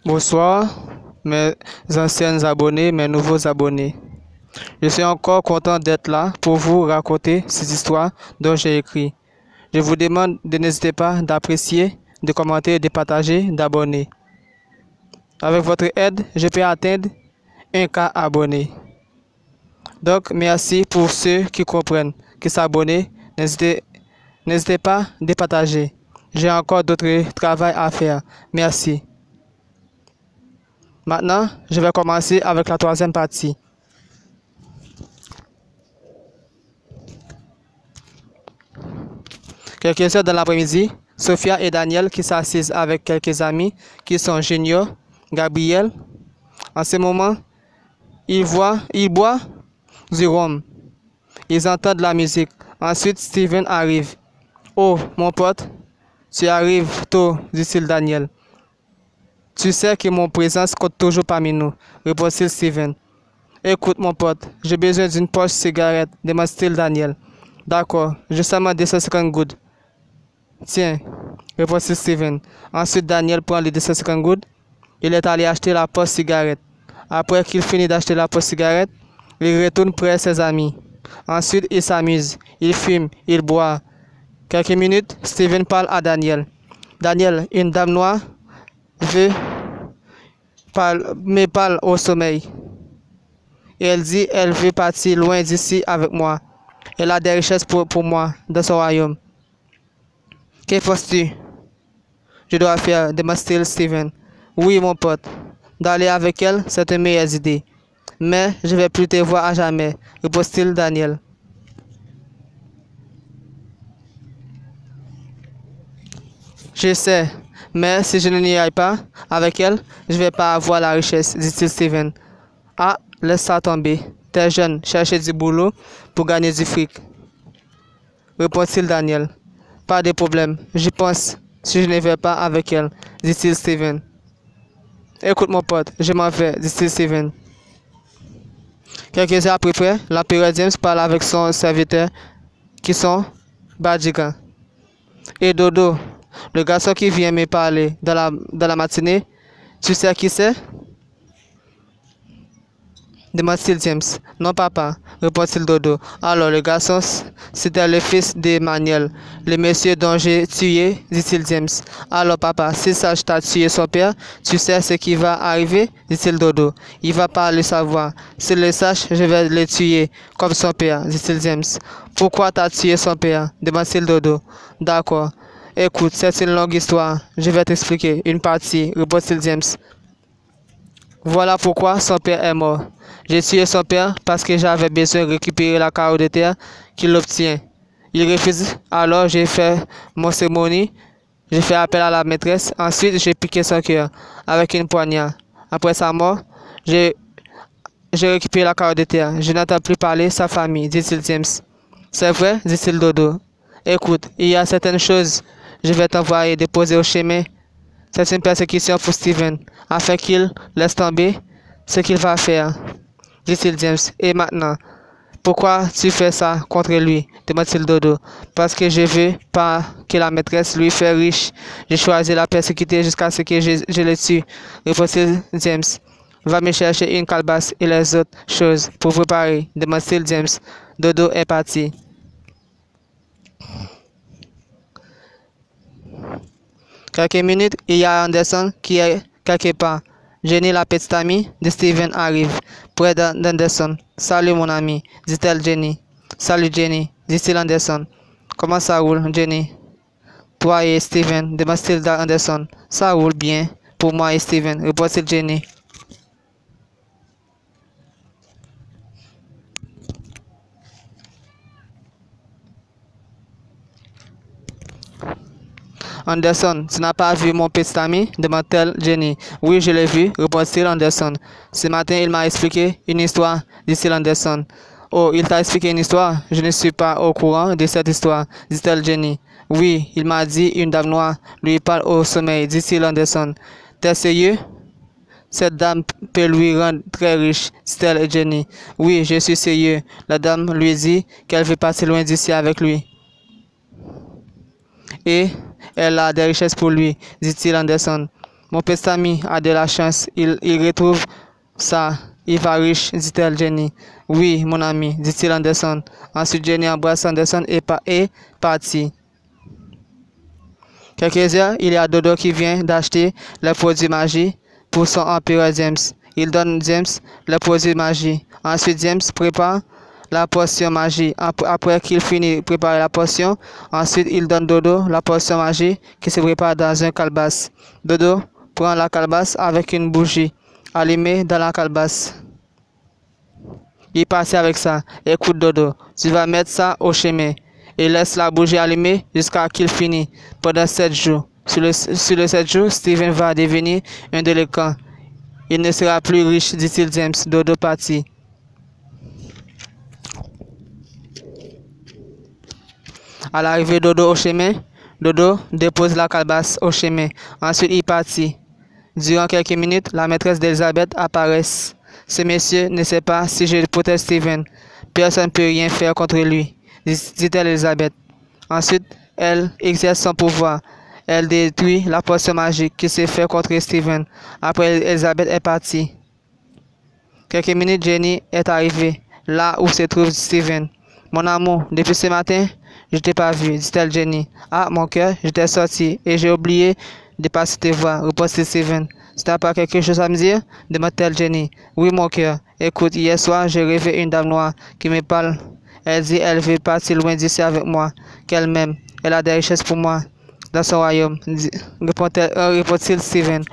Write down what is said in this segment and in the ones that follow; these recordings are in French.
Bonsoir, mes anciens abonnés, mes nouveaux abonnés. Je suis encore content d'être là pour vous raconter ces histoires dont j'ai écrit. Je vous demande de n'hésiter pas d'apprécier, de commenter, de partager, d'abonner. Avec votre aide, je peux atteindre 1K abonnés. Donc, merci pour ceux qui comprennent, qui s'abonnent. N'hésitez pas de partager. J'ai encore d'autres travail à faire. Merci. Maintenant, je vais commencer avec la troisième partie. Quelques heures dans l'après-midi, Sophia et Daniel qui s'assisent avec quelques amis qui sont Junior, Gabriel. En ce moment, ils boivent du rhum. Ils entendent la musique. Ensuite, Steven arrive. « Oh, mon pote, tu arrives tôt, dit-il Daniel. « Tu sais que mon présence compte toujours parmi nous, répond-il Steven. « Écoute, mon pote, j'ai besoin d'une poche cigarette, demande-t-il Daniel. « D'accord, j'ai seulement 250 gouttes. »« Tiens, répond-il Steven. Ensuite, Daniel prend les 250 gouttes. Il est allé acheter la poche cigarette. Après qu'il finit d'acheter la poche cigarette, il retourne près de ses amis. Ensuite, il s'amuse, il fume, il boit. Quelques minutes, Steven parle à Daniel. « Daniel, une dame noire me parle au sommeil. Et elle dit elle veut partir loin d'ici avec moi. Elle a des richesses pour moi dans son royaume. Que penses-tu? Je dois faire, demande-t-il Steven. Oui, mon pote. D'aller avec elle, c'est une meilleure idée. Mais je ne vais plus te voir à jamais, répond-il Daniel. Je sais, mais si je n'y aille pas avec elle, je ne vais pas avoir la richesse, dit-il Steven. Ah, laisse ça tomber. T'es jeune, chercher du boulot pour gagner du fric, répond-il Daniel. Pas de problème, j'y pense si je ne vais pas avec elle, dit-il Steven. Écoute mon pote, je m'en vais, dit-il Steven. Quelques heures après, l'empereur James parle avec son serviteur qui sont Badigan. Et Dodo, le garçon qui vient me parler dans la matinée, tu sais qui c'est? Demande-t-il James. Non, papa, répond-il Dodo. Alors, le garçon, c'était le fils d'Emmanuel, le monsieur dont j'ai tué, dit-il James. Alors, papa, si Sage t'a tué son père, tu sais ce qui va arriver, dit-il Dodo. Il va pas le savoir. S'il le sache, je vais le tuer, comme son père, dit-il James. Pourquoi t'as tué son père? Demande-t-il Dodo. D'accord. Écoute, c'est une longue histoire. Je vais t'expliquer une partie, répond-il James. Voilà pourquoi son père est mort. J'ai tué son père parce que j'avais besoin de récupérer la carreau de terre qu'il obtient. Il refuse, alors j'ai fait mon cérémonie, j'ai fait appel à la maîtresse, ensuite j'ai piqué son cœur avec une poignard. Après sa mort, j'ai récupéré la carreau de terre. Je n'entends plus parler sa famille, dit-il James. C'est vrai, dit-il Dodo. Écoute, il y a certaines choses, je vais t'envoyer déposer au chemin. C'est une persécution pour Steven, afin qu'il laisse tomber ce qu'il va faire, dit-il James. Et maintenant, pourquoi tu fais ça contre lui, demande-t-il Dodo. Parce que je veux pas que la maîtresse lui fasse riche. J'ai choisi la persécuter jusqu'à ce que je le tue, répond-il James. Va me chercher une calebasse et les autres choses pour préparer, demande-t-il James. Dodo est parti. Quelques minutes, il y a Anderson qui est quelque part. Jenny, la petite amie de Steven, arrive près d'Anderson. Salut mon ami, dit-elle Jenny. Salut Jenny, dit-il Anderson. Comment ça roule, Jenny? Toi et Steven, demande-t-il Anderson. Ça roule bien pour moi et Steven, répond-il Jenny. Anderson, tu n'as pas vu mon petit ami? Demande-t-elle Jenny. Oui, je l'ai vu, répond-il Anderson. Ce matin, il m'a expliqué une histoire, dit-il Anderson. Oh, il t'a expliqué une histoire? Je ne suis pas au courant de cette histoire, dit-elle Jenny. Oui, il m'a dit une dame noire lui parle au sommeil, dit-il Anderson. T'es sérieux? Cette dame peut lui rendre très riche, dit-elle Jenny. Oui, je suis sérieux. La dame lui dit qu'elle veut partir loin d'ici avec lui. Et elle a des richesses pour lui, dit-il Anderson. Mon petit ami a de la chance, il retrouve ça. Il va riche, dit-elle Jenny. Oui, mon ami, dit-il Anderson. Ensuite, Jenny embrasse Anderson et partit. Quelques heures, il y a Dodo qui vient d'acheter les produits magie pour son empereur James. Il donne James les produits magie. Ensuite, James prépare la potion magie. Après qu'il finit de préparer la potion, ensuite il donne Dodo la potion magie qui se prépare dans un calebasse. Dodo prend la calebasse avec une bougie allumée dans la calebasse. Il passe avec ça. Écoute Dodo, tu vas mettre ça au chemin et laisse la bougie allumée jusqu'à qu'il finisse pendant 7 jours. Sur le 7 jours, Steven va devenir un délinquant. Il ne sera plus riche, dit-il James. Dodo partit. À l'arrivée Dodo au chemin, Dodo dépose la calebasse au chemin. Ensuite, il partit. Durant quelques minutes, la maîtresse d'Elizabeth apparaît. Ce monsieur ne sait pas si je protège Steven. Personne ne peut rien faire contre lui, dit-elle Elizabeth. Ensuite, elle exerce son pouvoir. Elle détruit la potion magique qui s'est fait contre Steven. Après, Elizabeth est partie. Quelques minutes, Jenny est arrivée, là où se trouve Steven. Mon amour, depuis ce matin, je ne t'ai pas vu, dit-elle Jenny. Ah, mon cœur, j'étais sorti et j'ai oublié de passer te voir, reposte Steven. Tu n'as pas quelque chose à me dire? Demande-t-elle Jenny. Oui, mon cœur. Écoute, hier soir, j'ai rêvé une dame noire qui me parle. Elle dit elle veut partir loin d'ici avec moi, qu'elle m'aime. Elle a des richesses pour moi dans son royaume, répond-il Steven.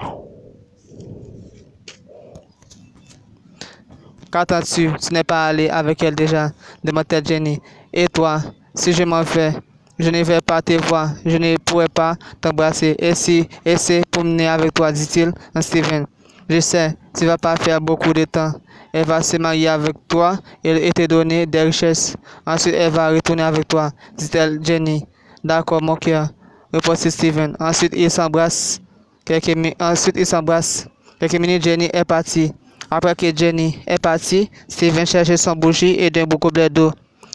Qu'attends-tu? Tu n'es pas allé avec elle déjà, demande-t-elle Jenny. Et toi, si je m'en vais, je ne vais pas te voir, je ne pourrai pas t'embrasser. Et c'est pour mener avec toi, dit-il à Steven. Je sais, tu ne vas pas faire beaucoup de temps. Elle va se marier avec toi et te donner des richesses. Ensuite, elle va retourner avec toi, dit-elle Jenny. D'accord, mon cœur, répond Steven. Ensuite, ils s'embrassent. Quelques minutes, Jenny est partie. Après que Jenny est partie, Steven cherche son bougie et d'un gobelet d'eau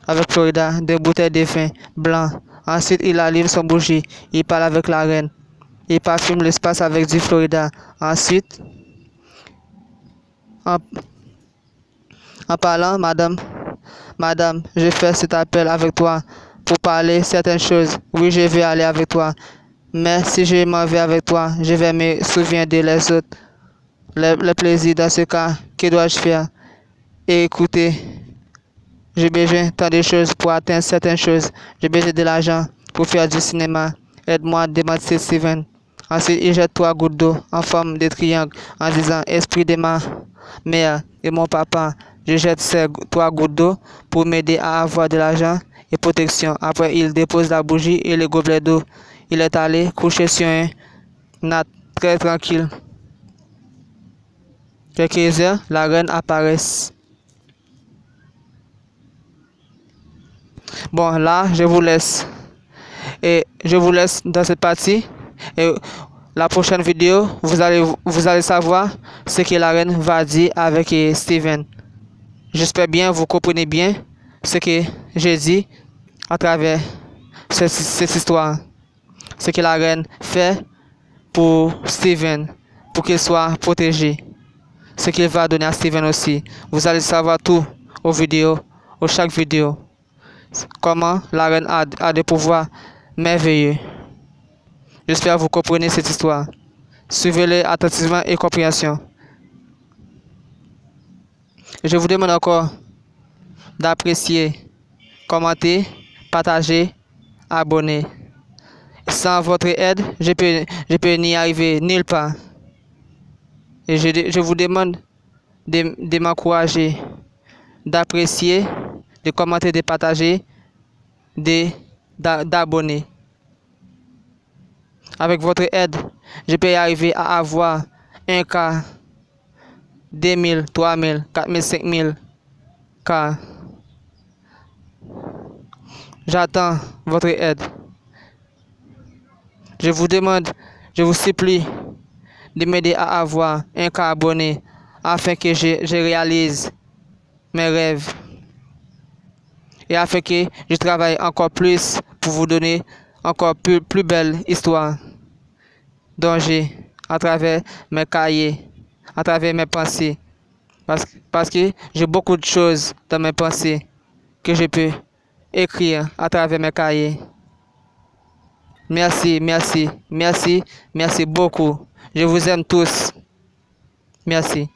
avec Florida, d'une bouteille de vin blanc. Ensuite, il allume son bougie. Il parle avec la reine. Il parfume l'espace avec du Florida. Ensuite, en parlant, madame, je fais cet appel avec toi pour parler certaines choses. Oui, je vais aller avec toi. Mais si je m'en vais avec toi, je vais me souvenir de les autres. Le plaisir dans ce cas, que dois-je faire? Et écoutez, j'ai besoin tant de choses pour atteindre certaines choses. J'ai besoin de l'argent pour faire du cinéma. Aide-moi, demande Steven. Ensuite, il jette 3 gouttes d'eau en forme de triangle en disant esprit de ma mère et mon papa. Je jette ces 3 gouttes d'eau pour m'aider à avoir de l'argent et protection. Après, il dépose la bougie et le gobelet d'eau. Il est allé coucher sur un natte très tranquille. Quelques heures, la reine apparaît. Bon, là, je vous laisse. Et je vous laisse dans cette partie. Et la prochaine vidéo, vous allez savoir ce que la reine va dire avec Steven. J'espère bien vous comprenez bien ce que j'ai dit à travers cette histoire. Ce que la reine fait pour Steven, pour qu'il soit protégé. Ce qu'il va donner à Steven aussi. Vous allez savoir tout chaque vidéo. Comment la reine a des pouvoirs merveilleux. J'espère que vous comprenez cette histoire. Suivez-le attentivement et compréhension. Je vous demande encore d'apprécier, commenter, partager, abonner. Sans votre aide, je peux n'y arriver nulle part. Et je vous demande de m'encourager, d'apprécier, de commenter, de partager, d'abonner. Avec votre aide, je peux y arriver à avoir 1K, 2000, 3000, 4000, 5000 K. J'attends votre aide. Je vous demande, je vous supplie de m'aider à avoir 1K abonnés afin que je réalise mes rêves et afin que je travaille encore plus pour vous donner encore plus belle histoire dont j'ai à travers mes cahiers, à travers mes pensées. Parce que j'ai beaucoup de choses dans mes pensées que je peux écrire à travers mes cahiers. Merci, merci, merci, merci beaucoup. Je vous aime tous. Merci.